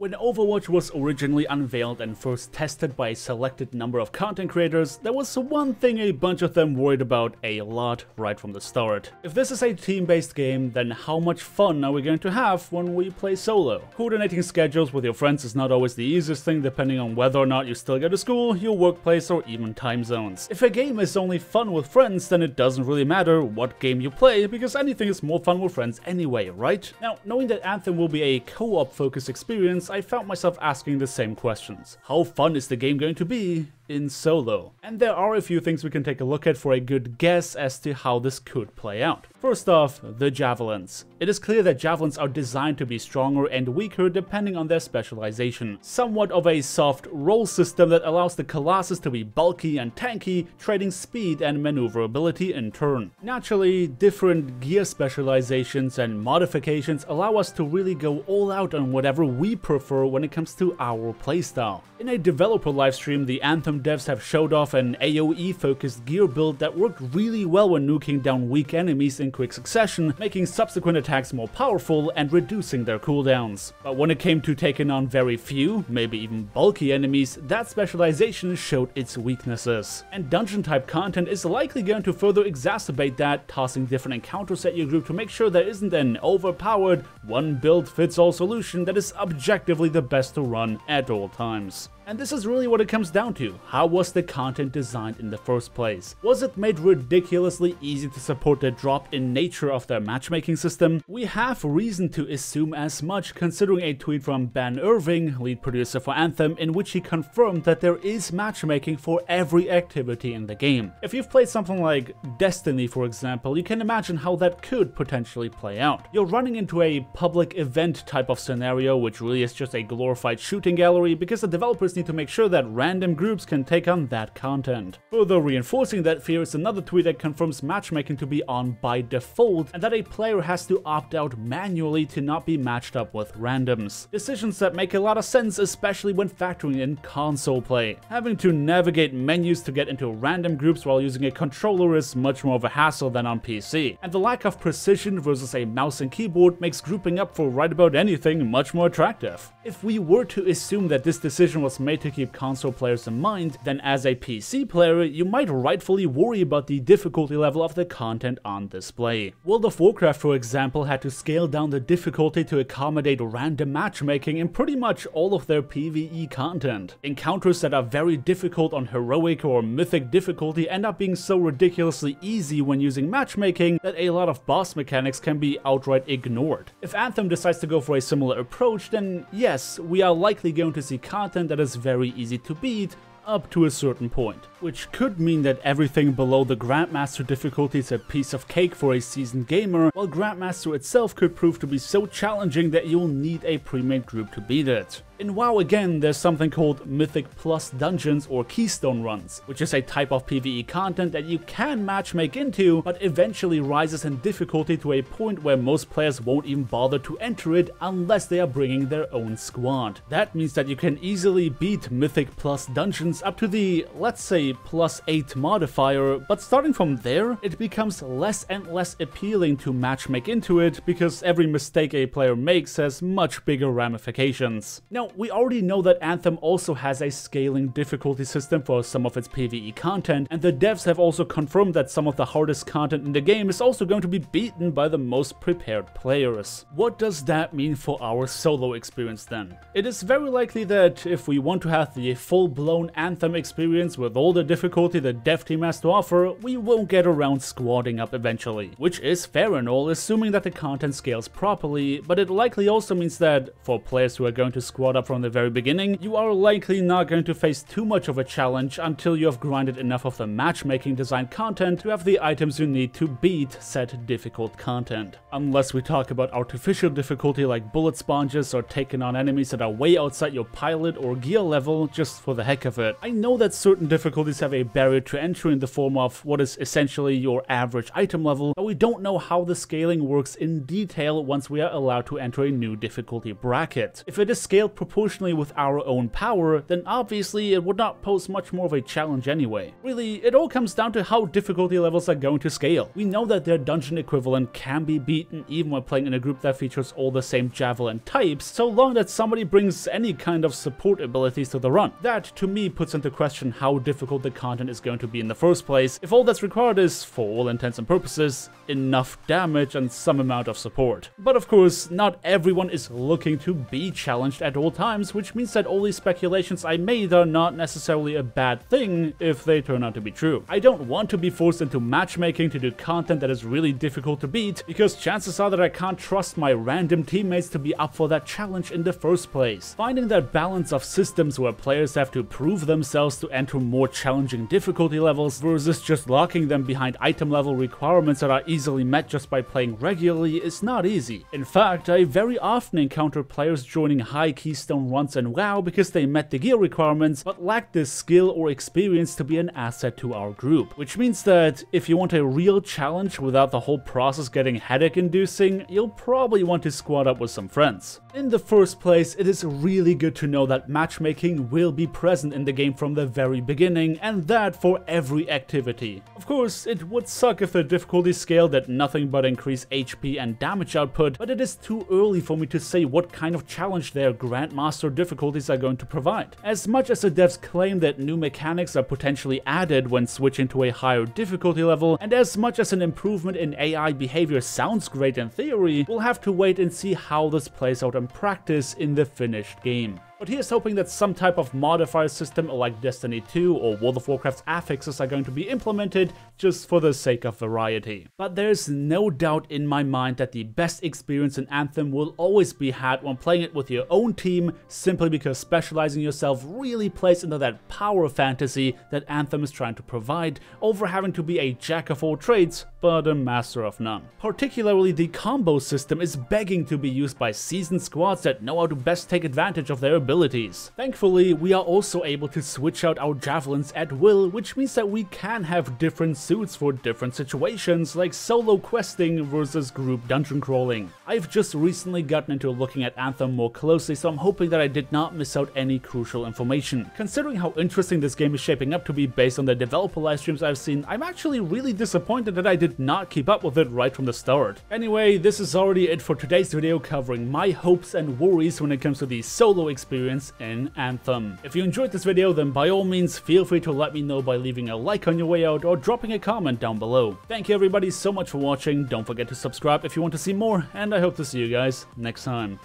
When Overwatch was originally unveiled and first tested by a selected number of content creators, there was one thing a bunch of them worried about a lot right from the start. If this is a team-based game, then how much fun are we going to have when we play solo? Coordinating schedules with your friends is not always the easiest thing depending on whether or not you still go to school, your workplace, or even time zones. If a game is only fun with friends, then it doesn't really matter what game you play, because anything is more fun with friends anyway, right? Now, knowing that Anthem will be a co-op focused experience, I found myself asking the same questions. How fun is the game going to be in solo? And there are a few things we can take a look at for a good guess as to how this could play out. First off, the Javelins. It is clear that Javelins are designed to be stronger and weaker depending on their specialization. Somewhat of a soft roll system that allows the Colossus to be bulky and tanky, trading speed and maneuverability in turn. Naturally, different gear specializations and modifications allow us to really go all out on whatever we prefer when it comes to our playstyle. In a developer livestream, the Anthem devs have showed off an AoE focused gear build that worked really well when nuking down weak enemies in quick succession, making subsequent attacks more powerful and reducing their cooldowns. But when it came to taking on very few, maybe even bulky enemies, that specialization showed its weaknesses. And dungeon type content is likely going to further exacerbate that, tossing different encounters at your group to make sure there isn't an overpowered, one build fits all solution that is objectively the best to run at all times. And this is really what it comes down to. How was the content designed in the first place? Was it made ridiculously easy to support the drop-in nature of their matchmaking system? We have reason to assume as much, considering a tweet from Ben Irving, lead producer for Anthem, in which he confirmed that there is matchmaking for every activity in the game. If you've played something like Destiny, for example, you can imagine how that could potentially play out. You're running into a public event type of scenario, which really is just a glorified shooting gallery because the developers need to make sure that random groups can take on that content. Further reinforcing that fear is another tweet that confirms matchmaking to be on by default and that a player has to opt out manually to not be matched up with randoms. Decisions that make a lot of sense, especially when factoring in console play. Having to navigate menus to get into random groups while using a controller is much more of a hassle than on PC, and the lack of precision versus a mouse and keyboard makes grouping up for right about anything much more attractive. If we were to assume that this decision was made to keep console players in mind, then as a PC player, you might rightfully worry about the difficulty level of the content on display. World of Warcraft, for example, had to scale down the difficulty to accommodate random matchmaking in pretty much all of their PvE content. Encounters that are very difficult on heroic or mythic difficulty end up being so ridiculously easy when using matchmaking that a lot of boss mechanics can be outright ignored. If Anthem decides to go for a similar approach, then yes, we are likely going to see content that is very easy to beat up to a certain point, which could mean that everything below the Grandmaster difficulty is a piece of cake for a seasoned gamer, while Grandmaster itself could prove to be so challenging that you'll need a pre-made group to beat it. In WoW again, there's something called Mythic Plus Dungeons or Keystone Runs, which is a type of PvE content that you can matchmake into, but eventually rises in difficulty to a point where most players won't even bother to enter it unless they are bringing their own squad. That means that you can easily beat Mythic Plus Dungeons up to the, let's say, +8 modifier, but starting from there, it becomes less and less appealing to matchmake into it because every mistake a player makes has much bigger ramifications. Now, we already know that Anthem also has a scaling difficulty system for some of its PvE content, and the devs have also confirmed that some of the hardest content in the game is also going to be beaten by the most prepared players. What does that mean for our solo experience then? It is very likely that if we want to have the full-blown Anthem experience with all the difficulty the dev team has to offer, we won't get around squadding up eventually, which is fair and all, assuming that the content scales properly, but it likely also means that for players who are going to squad up from the very beginning, you are likely not going to face too much of a challenge until you have grinded enough of the matchmaking design content to have the items you need to beat said difficult content. Unless we talk about artificial difficulty like bullet sponges or taking on enemies that are way outside your pilot or gear level just for the heck of it. I know that certain difficulties have a barrier to entry in the form of what is essentially your average item level, but we don't know how the scaling works in detail once we are allowed to enter a new difficulty bracket. If it is scaled proportionally with our own power, then obviously it would not pose much more of a challenge anyway. Really, it all comes down to how difficulty levels are going to scale. We know that their dungeon equivalent can be beaten even when playing in a group that features all the same Javelin types, so long that somebody brings any kind of support abilities to the run. That, to me, puts into question how difficult the content is going to be in the first place, if all that's required is, for all intents and purposes, enough damage and some amount of support. But of course, not everyone is looking to be challenged at all times, which means that all these speculations I made are not necessarily a bad thing if they turn out to be true. I don't want to be forced into matchmaking to do content that is really difficult to beat, because chances are that I can't trust my random teammates to be up for that challenge in the first place. Finding that balance of systems where players have to prove themselves to enter more challenging difficulty levels versus just locking them behind item level requirements that are easily met just by playing regularly is not easy. In fact, I very often encounter players joining high keystone runs in WoW because they met the gear requirements but lacked the skill or experience to be an asset to our group. Which means that if you want a real challenge without the whole process getting headache-inducing, you'll probably want to squad up with some friends. In the first place, it is really good to know that matchmaking will be present in the game from the very beginning, and that for every activity. Of course, it would suck if the difficulty scale did nothing but increase HP and damage output, but it is too early for me to say what kind of challenge their Grandmaster difficulties are going to provide. As much as the devs claim that new mechanics are potentially added when switching to a higher difficulty level, and as much as an improvement in AI behavior sounds great in theory, we'll have to wait and see how this plays out in practice in the finished game. But here's hoping that some type of modifier system like Destiny 2 or World of Warcraft's affixes are going to be implemented just for the sake of variety. But there's no doubt in my mind that the best experience in Anthem will always be had when playing it with your own team, simply because specializing yourself really plays into that power fantasy that Anthem is trying to provide, over having to be a jack of all trades but a master of none. Particularly, the combo system is begging to be used by seasoned squads that know how to best take advantage of their abilities. Thankfully, we are also able to switch out our javelins at will, which means that we can have different suits for different situations, like solo questing versus group dungeon crawling. I've just recently gotten into looking at Anthem more closely, so I'm hoping that I did not miss out any crucial information. Considering how interesting this game is shaping up to be based on the developer livestreams I've seen, I'm actually really disappointed that I did not keep up with it right from the start. Anyway, this is already it for today's video, covering my hopes and worries when it comes to the solo experience in Anthem. If you enjoyed this video, then by all means feel free to let me know by leaving a like on your way out or dropping a comment down below. Thank you everybody so much for watching, don't forget to subscribe if you want to see more, and I hope to see you guys next time.